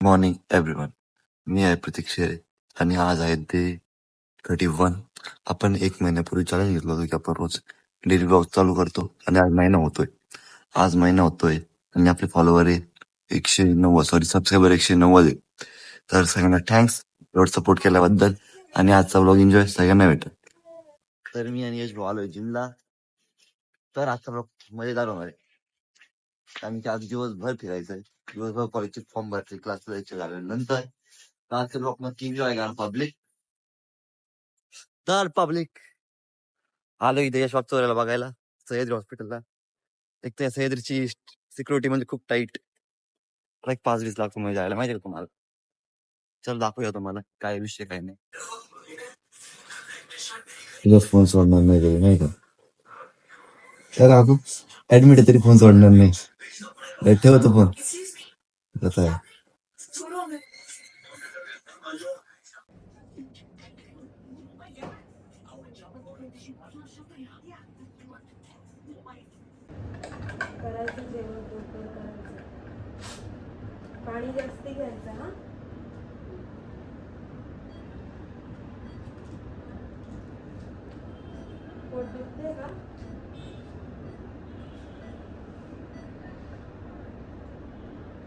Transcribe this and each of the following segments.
Morning everyone. मी आहे प्रतीक शेरे आणि आज आहे डे 31. आपण 1 महिन्यापूर्वी चॅलेंज घेतलं होतं की आपण रोज डेली ब्लॉग चालू करतो आणि आज महिना होतोय आणि आपले फॉलोवर आहे 190, सबस्क्रायबर 190 आहे. तर सगळ्यांना थँक्स एवढं सपोर्ट केल्याबद्दल आणि आजचा ब्लॉग एन्जॉय सगळ्यांना भेटेल. तर मी आणि यश भाऊ आलोय जिमला. तर आजचा ब्लॉग मजेदार होणार आहे कारण की आज दिवसभर फिरायचंय, दिवसभर कॉलेजचे फॉर्म भरायचे, क्लास जायचे झाल्यानंतर आजच्या ब्लॉग मध्ये एन्जॉय करा. पब्लिक आलो इथे यश चोरायला बघायला सह्याद्री हॉस्पिटलला. एक तर सह्याद्रीची सिक्युरिटी म्हणजे खूप टाईट, एक 5-20 लाख रुपये जायला माहिती का तुम्हाला. चल दाखवूया तुम्हाला काय विषय काय नाही. तुझा फोन सोडणार नाही रे, नाही का काकू? ऍडमिट आहे तरी फोन सोडणार नाही. ठेवतो फोन. कसं आहे करायचं जेवण लवकर करायचं. पाणी जास्ती घ्यायचं हा. पोट दुखते का?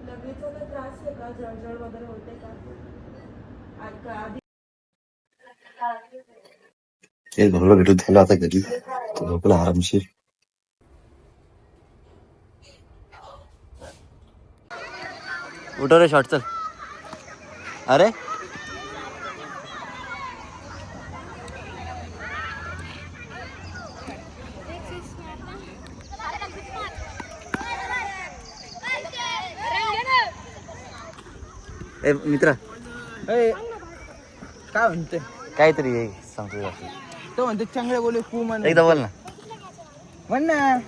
लगेच त्रास आहे का? जळजळ वगैरे होते का? आधी ते भाऊला भेटून झालं आता घरी, तो झोपला आरामशीर. उठव रे शॉर्ट, चल. अरे मित्रा काय म्हणते काहीतरी सांगतो. तो म्हणते चांगले बोलू तू म्हण एकदा बोल ना. म्हण ना.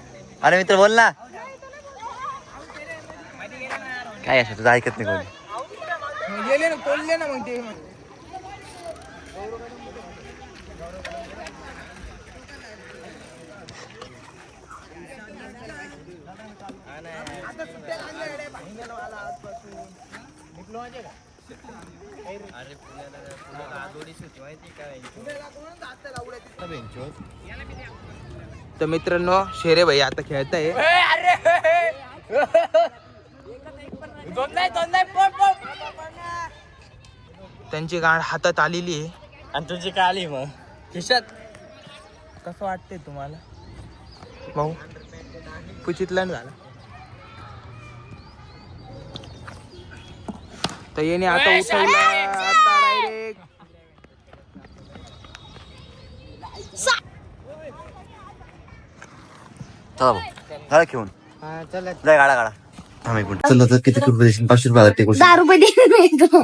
अरे मित्र बोल ना. काय असं तुझं ऐकत नाही कोणी. गेले ना बोलले ना मग ते तर मित्रांनो शेरे भाई आता खेळताय. त्यांची गाड हातात आलेली आहे आणि तुझी काय आली मग खिशात? कसं वाटतंय तुम्हाला भाऊ? पुचितला झाला तर येणे आता उठवला आता डायरेक्ट. चला भाऊ झाला खेळून. चला जाय गाडा गाडा. थांब एक मिनिट. चल तर किती रुपये द्यायचे? 500 रुपये आता टेकू. 10 रुपये दे.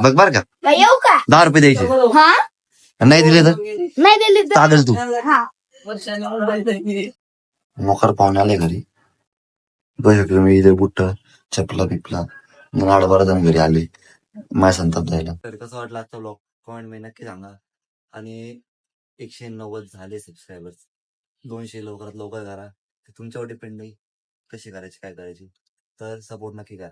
बघ बर का, येऊ का? 10 रुपये द्यायचे. हा नाही दिले तर नाही दिली तर चालेल. तू हा मोकार पाहुणे आले घरी, बघ मी इथे बुट्ट चपला बिपला मग 8-12 जण घरी आले माझ्या संताप द्यायला. तर कसं वाटलं आजचा ब्लॉग कमेंट मध्ये नक्की सांगा. आणि 190 झाले सबस्क्रायबर्स. 200 लवकरात लवकर करा. ते तुमच्यावर डिपेंड नाही कशी करायची काय करायची. तर सपोर्ट नक्की करा.